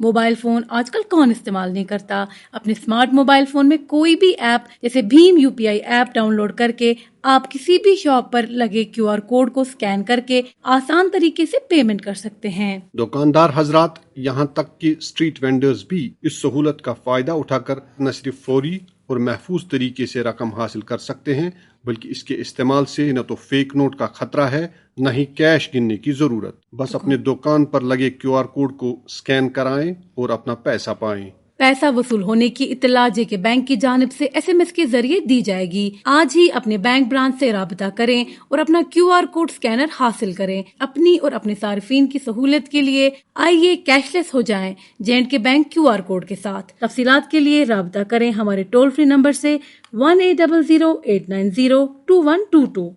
Mobile phone آج کل کون استعمال نہیں کرتا؟ اپنے اسمارٹ موبائل فون میں کوئی بھی ایپ جیسے BHIM UPI app download کر کے آپ کسی بھی شاپ پر لگے QR کوڈ کو سکین کر کے آسان طریقے سے پیمنٹ کر سکتے ہیں۔ دکاندار حضرات یہاں تک کہ اسٹریٹ وینڈرز بھی اس سہولت کا فائدہ اٹھا کر نہ صرف فوری اور محفوظ طریقے سے رقم حاصل کر سکتے ہیں بلکہ اس کے استعمال سے نہ تو فیک نوٹ کا خطرہ ہے نہ ہی کیش گننے کی ضرورت۔ بس اپنے دکان پر لگے QR کوڈ کو سکین کرائیں اور اپنا پیسہ پائیں۔ پیسہ وصول ہونے کی اطلاع JK بینک کی جانب سے SMS کے ذریعے دی جائے گی۔ آج ہی اپنے بینک برانچ سے رابطہ کریں اور اپنا QR کوڈ سکینر حاصل کریں۔ اپنی اور اپنے صارفین کی سہولت کے لیے آئیے کیش لیس ہو جائیں JK بینک QR کوڈ کے ساتھ۔ تفصیلات کے لیے رابطہ کریں ہمارے ٹول فری نمبر سے 1800-890-2122۔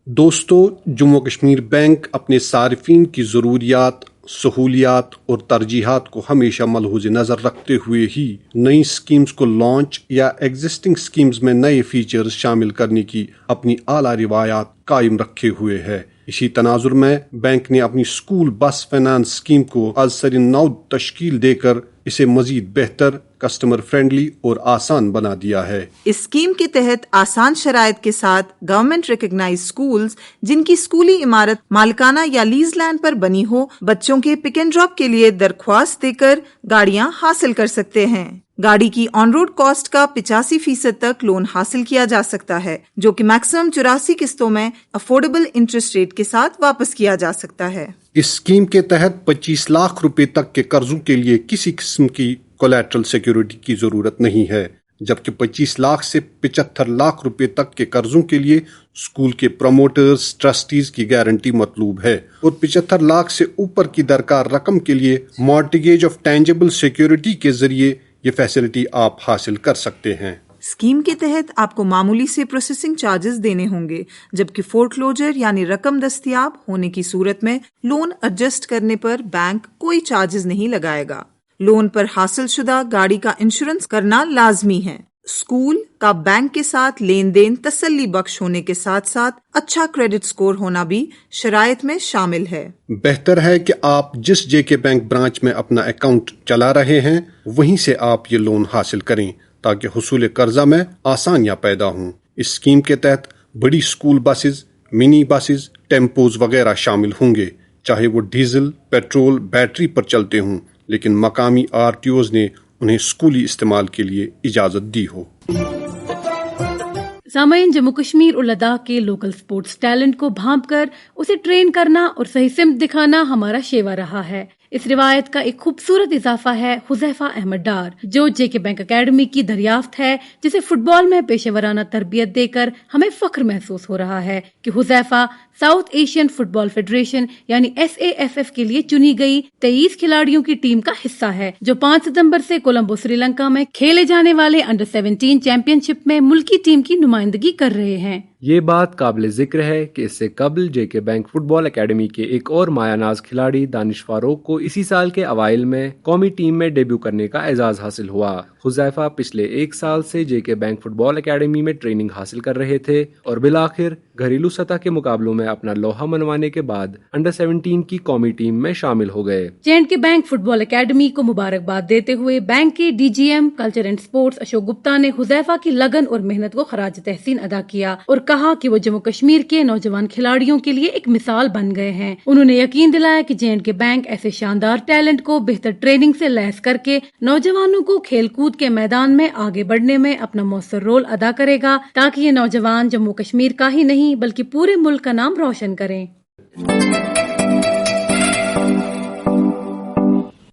دوستو، جموں کشمیر بینک اپنے صارفین کی ضروریات، سہولیات اور ترجیحات کو ہمیشہ ملحوظ نظر رکھتے ہوئے ہی نئی اسکیمز کو لانچ یا ایگزسٹنگ اسکیمز میں نئے فیچرز شامل کرنے کی اپنی اعلیٰ روایات قائم رکھے ہوئے ہے۔ اسی تناظر میں بینک نے اپنی اسکول بس فائنانس اسکیم کو از سر نو تشکیل دے کر اسے مزید بہتر، کسٹمر فرینڈلی اور آسان بنا دیا ہے۔ اس اسکیم کے تحت آسان شرائط کے ساتھ گورنمنٹ ریکگنائز اسکولز جن کی اسکولی عمارت مالکانہ یا لیز لینڈ پر بنی ہو، بچوں کے پک اینڈ ڈراپ کے لیے درخواست دے کر گاڑیاں حاصل کر سکتے ہیں۔ گاڑی کی آن روڈ کاسٹ کا 85% تک لون حاصل کیا جا سکتا ہے، جو کہ میکسیمم 84 قسطوں میں افورڈیبل انٹرسٹ ریٹ کے ساتھ واپس کیا جا سکتا ہے۔ اس اسکیم کے تحت 25 لاکھ روپے تک کے قرضوں کے لیے کسی قسم کی کولیٹرل سیکیورٹی کی ضرورت نہیں ہے، جبکہ 25 لاکھ سے 75 لاکھ روپے تک کے قرضوں کے لیے اسکول کے پروموٹرز، ٹرسٹیز کی گارنٹی مطلوب ہے، اور 75 لاکھ سے اوپر کی درکار رقم کے لیے مارٹگیج آف ٹینجیبل سیکیورٹی کے ذریعے یہ فیسلٹی آپ حاصل کر سکتے ہیں۔ اسکیم کے تحت آپ کو معمولی سے پروسیسنگ چارجز دینے ہوں گے، جبکہ فورکلوجر یعنی رقم دستیاب ہونے کی صورت میں لون ایڈجسٹ کرنے پر بینک کوئی چارجز نہیں لگائے گا۔ لون پر حاصل شدہ گاڑی کا انشورنس کرنا لازمی ہے۔ اسکول کا بینک کے ساتھ لین دین تسلی بخش ہونے کے ساتھ ساتھ اچھا کریڈٹ سکور ہونا بھی شرائط میں شامل ہے۔ بہتر ہے کہ آپ جس JK بینک برانچ میں اپنا اکاؤنٹ چلا رہے ہیں وہیں سے آپ یہ لون حاصل کریں تاکہ حصول قرضہ میں آسانیاں پیدا ہوں۔ اس اسکیم کے تحت بڑی اسکول بسز، منی بسز، ٹیمپوز وغیرہ شامل ہوں گے، چاہے وہ ڈیزل، پیٹرول، بیٹری پر چلتے ہوں، لیکن مقامی RTOز نے انہیں اسکولی استعمال کے لیے اجازت دی ہو۔ سامعین، جموں کشمیر اور لداخ کے لوکل سپورٹس ٹیلنٹ کو بھانپ کر اسے ٹرین کرنا اور صحیح سمت دکھانا ہمارا شیوا رہا ہے۔ اس روایت کا ایک خوبصورت اضافہ ہے حذیفہ احمد ڈار، جو JK بینک اکیڈمی کی دریافت ہے، جسے فٹ بال میں پیشہ ورانہ تربیت دے کر ہمیں فخر محسوس ہو رہا ہے کہ حذیفہ ساؤتھ ایشین فٹ بال فیڈریشن یعنی SAFF کے لیے چنی گئی 23 کھلاڑیوں کی ٹیم کا حصہ ہے، جو 5 ستمبر سے کولمبو سری لنکا میں کھیلے جانے والے انڈر 17 چیمپئن شپ میں ملکی ٹیم کی نمائندگی کر رہے ہیں۔ یہ بات قابل ذکر ہے کہ اس سے قبل JK bank football academy کے ایک اور مایہ ناز کھلاڑی دانش فاروق کو اسی سال کے اوائل میں قومی ٹیم میں ڈیبیو کرنے کا اعزاز حاصل ہوا۔ حذیفہ پچھلے 1 سال سے JK bank football academy میں ٹریننگ حاصل کر رہے تھے اور بالآخر گھریلو سطح کے مقابلوں میں اپنا لوہا منوانے کے بعد انڈر 17 کی قومی ٹیم میں شامل ہو گئے۔ JK bank football academy کو مبارکباد دیتے ہوئے بینک کے DGM culture and sports Ashok Gupta نے حذیفہ کی لگن اور محنت کو خراج تحسین ادا کیا اور کہا کہ وہ جموں کشمیر کے نوجوان کھلاڑیوں کے لیے ایک مثال بن گئے ہیں۔ انہوں نے یقین دلایا کہ JK بینک ایسے شاندار ٹیلنٹ کو بہتر ٹریننگ سے لیس کر کے نوجوانوں کو کھیل کود کے میدان میں آگے بڑھنے میں اپنا مؤثر رول ادا کرے گا، تاکہ یہ نوجوان جموں کشمیر کا ہی نہیں بلکہ پورے ملک کا نام روشن کریں۔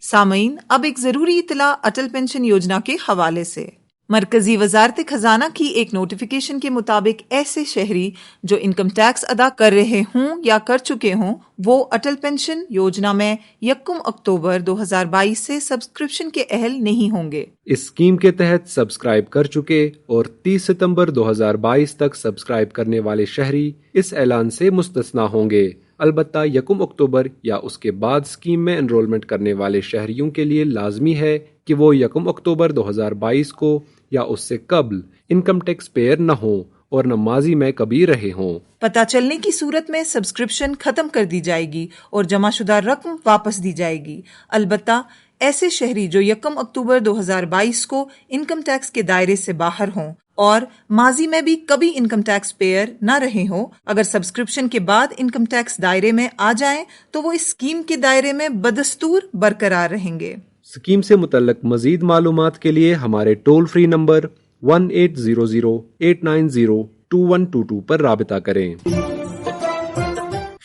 سامعین، اب ایک ضروری اطلاع اٹل پینشن یوجنا کے حوالے سے۔ مرکزی وزارت خزانہ کی ایک نوٹیفیکیشن کے مطابق ایسے شہری جو انکم ٹیکس ادا کر رہے ہوں یا کر چکے ہوں، وہ اٹل پینشن یوجنا میں 1 اکتوبر 2022 سے سبسکرپشن کے اہل نہیں ہوں گے۔ اس اسکیم کے تحت سبسکرائب کر چکے اور 30 ستمبر 2022 تک سبسکرائب کرنے والے شہری اس اعلان سے مستثنا ہوں گے۔ البتہ 1 اکتوبر یا اس کے بعد اسکیم میں انرولمنٹ کرنے والے شہریوں کے لیے لازمی ہے کہ وہ 1 اکتوبر 2022 کو یا اس سے قبل انکم ٹیکس پیئر نہ ہوں اور نہ ماضی میں کبھی رہے ہوں۔ پتہ چلنے کی صورت میں سبسکرپشن ختم کر دی جائے گی اور جمع شدہ رقم واپس دی جائے گی۔ البتہ ایسے شہری جو 1 اکتوبر 2022 کو انکم ٹیکس کے دائرے سے باہر ہوں اور ماضی میں بھی کبھی انکم ٹیکس پیئر نہ رہے ہوں، اگر سبسکرپشن کے بعد انکم ٹیکس دائرے میں آ جائیں تو وہ اس اسکیم کے دائرے میں بدستور برقرار رہیں گے۔ اسکیم سے متعلق مزید معلومات کے لیے ہمارے ٹول فری نمبر 1800-890-2122 پر رابطہ کریں۔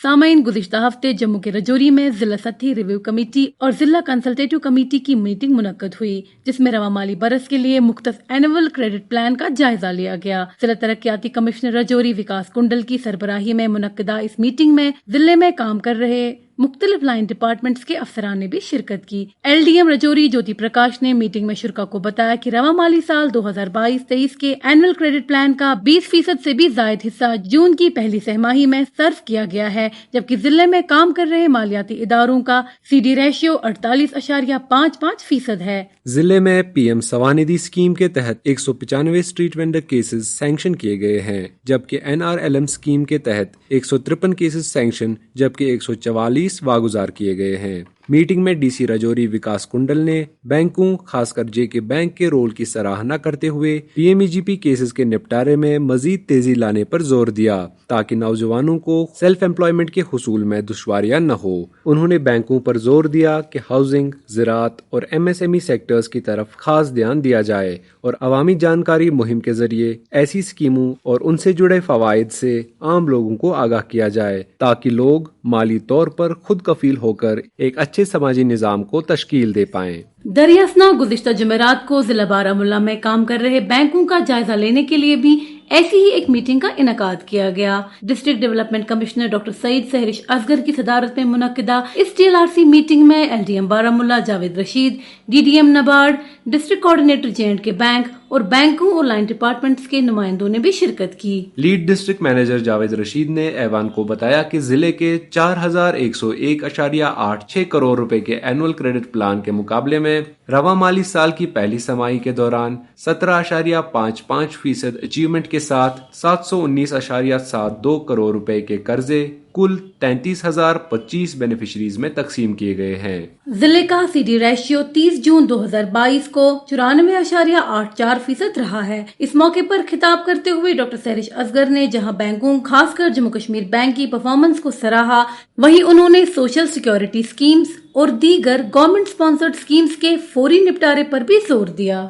سامعین، گزشتہ ہفتے جموں کے رجوری میں ضلع سطحی ریویو کمیٹی اور ضلع کنسلٹیٹو کمیٹی کی میٹنگ منعقد ہوئی، جس میں رواں مالی برس کے لیے مختص اینول کریڈٹ پلان کا جائزہ لیا گیا۔ ضلع ترقیاتی کمشنر رجوری وکاس کنڈل کی سربراہی میں منعقدہ اس میٹنگ میں ضلع میں کام کر رہے مختلف لائن ڈپارٹمنٹس کے افسران نے بھی شرکت کی۔ ایل ڈی ایم رجوری جوتی پرکاش نے میٹنگ میں شرکاء کو بتایا کہ رواں مالی سال 2022-23 کے اینول کریڈٹ پلان کا 20% سے بھی زائد حصہ جون کی پہلی سہ ماہی میں صرف کیا گیا ہے، جبکہ ضلع میں کام کر رہے مالیاتی اداروں کا CD ریشیو 48.55% ہے۔ ضلع میں پی ایم سواندھی اسکیم کے تحت 195 اسٹریٹ وینڈر کیسز سینکشن کیے گئے ہیں، جبکہ NRLM اسکیم کے تحت 153 کیسز سینکشن جبکہ 144 واگزار کیے گئے ہیں۔ میٹنگ میں ڈی سی رجوری وکاس کنڈل نے بینکوں، خاص کر جے کے بینک کے رول کی سراہنا کرتے ہوئے PMEGP کیسز کے نپٹارے میں مزید تیزی لانے پر زور دیا تاکہ نوجوانوں کو سیلف امپلائمنٹ کے حصول میں دشواریاں نہ ہو۔ انہوں نے بینکوں پر زور دیا کہ ہاؤسنگ، زراعت اور MSME سیکٹرز کی طرف خاص دھیان دیا جائے اور عوامی جانکاری مہم کے ذریعے ایسی اسکیموں اور ان سے جڑے فوائد سے عام لوگوں کو آگاہ کیا جائے تاکہ لوگ مالی طور پر خود کفیل ہو کر ایک اچھے سماجی نظام کو تشکیل دے پائیں۔ دریاسنا گزشتہ جمعرات کو ضلع بارہ مولہ میں کام کر رہے بینکوں کا جائزہ لینے کے لیے بھی ایسی ہی ایک میٹنگ کا انعقاد کیا گیا۔ District development commissioner doctor Saeed Sehrish Asghar کی صدارت میں منعقدہ اس TLRC میٹنگ میں LDM Baramulla Javed Rashid, DDM NABARD, district coordinator J&K bank اور بینکوں اور لائن ڈپارٹمنٹس کے نمائندوں نے بھی شرکت کی۔ Lead district manager Javed Rashid نے ایوان کو بتایا کہ ضلع کے 4101.86 کروڑ روپے کے اینول کریڈٹ پلان کے مقابلے میں رواں مالی سال کی پہلی سمائی کے دوران 17.55% اچیومنٹ کے ساتھ 719.72 کروڑ روپے کے قرضے کل 33,025 بینیفیشریز میں تقسیم کیے گئے ہیں۔ ضلع کا CD ریشیو 30 جون 2022 کو 94.84% رہا ہے۔ اس موقع پر خطاب کرتے ہوئے ڈاکٹر سہرش اصغر نے جہاں بینکوں خاص کر جموں کشمیر بینک کی پرفارمنس کو سراہا، وہیں انہوں نے سوشل سیکیورٹی اسکیمز اور دیگر گورنمنٹ اسپانسرڈ اسکیمز کے فوری نپٹارے پر بھی زور دیا۔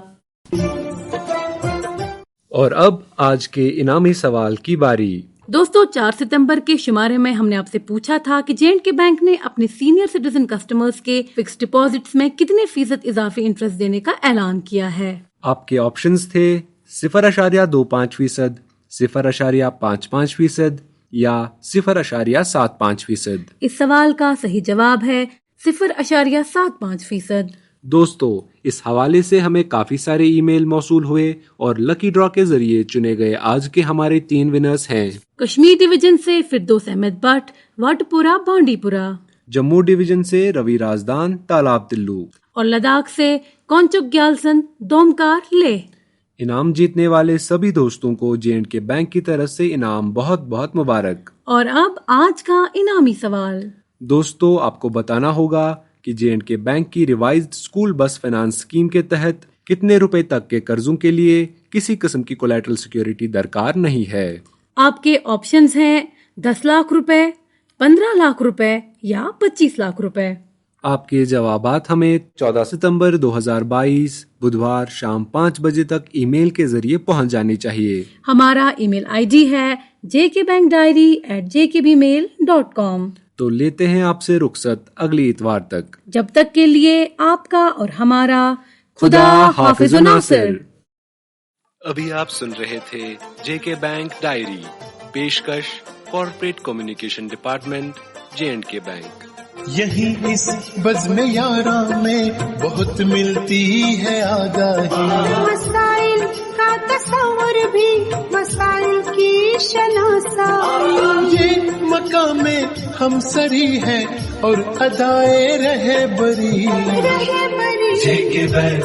اور اب آج کے انعامی سوال کی باری۔ دوستو، 4 ستمبر کے شمارے میں ہم نے آپ سے پوچھا تھا کہ J&K بینک نے اپنے سینئر سٹیزن کسٹمرز کے فکسڈ ڈپازٹس میں کتنے فیصد اضافی انٹرسٹ دینے کا اعلان کیا ہے۔ آپ کے آپشنز تھے 0.25%، 0.55% یا 0.75%۔ اس سوال کا صحیح جواب ہے 0.75%۔ دوستو، اس حوالے سے ہمیں کافی سارے ای میل موصول ہوئے اور لکی ڈرا کے ذریعے چنے گئے آج کے ہمارے 3 ونرز ہیں۔ کشمیر ڈویژن سے فردوس احمد بٹ، واٹپورہ بانڈی پورہ، جموں ڈویژن سے روی رازدان تالاب تلو، اور لداخ سے کونچک گیالسن دومکار لے۔ انعام جیتنے والے سبھی دوستوں کو J&K بینک کی طرف سے انعام بہت بہت مبارک۔ اور اب آج کا انعامی سوال۔ دوستو، آپ کو بتانا ہوگا کہ J&K بینک کی revised school bus finance scheme کے تحت کتنے روپے تک کے قرضوں کے لیے کسی قسم کی کولیٹرل سیکیورٹی درکار نہیں ہے۔ آپ کے آپشنز ہیں 10 لاکھ روپے، 15 لاکھ روپے یا 25 لاکھ روپے۔ آپ کے جوابات ہمیں 14 ستمبر 2022 بدھوار شام 5 بجے تک ای میل کے ذریعے پہنچ جانی چاہیے۔ ہمارا ای میل ID ہے jkbankdiary@jkbmail.com۔ تو لیتے ہیں آپ سے رخصت اگلی اتوار تک۔ جب تک کے لیے آپ کا اور ہمارا خدا حافظ و ناصر۔ ابھی آپ سن رہے تھے JK بینک ڈائری، پیشکش corporate communication department J&K bank. یہی اس بزم یاراں میں بہت ملتی ہے آگاہی، مسائل کا تصور بھی مسائل کی شناسائی، یہ مقام ہم سری ہے اور ادائے رہے بری۔ JK bank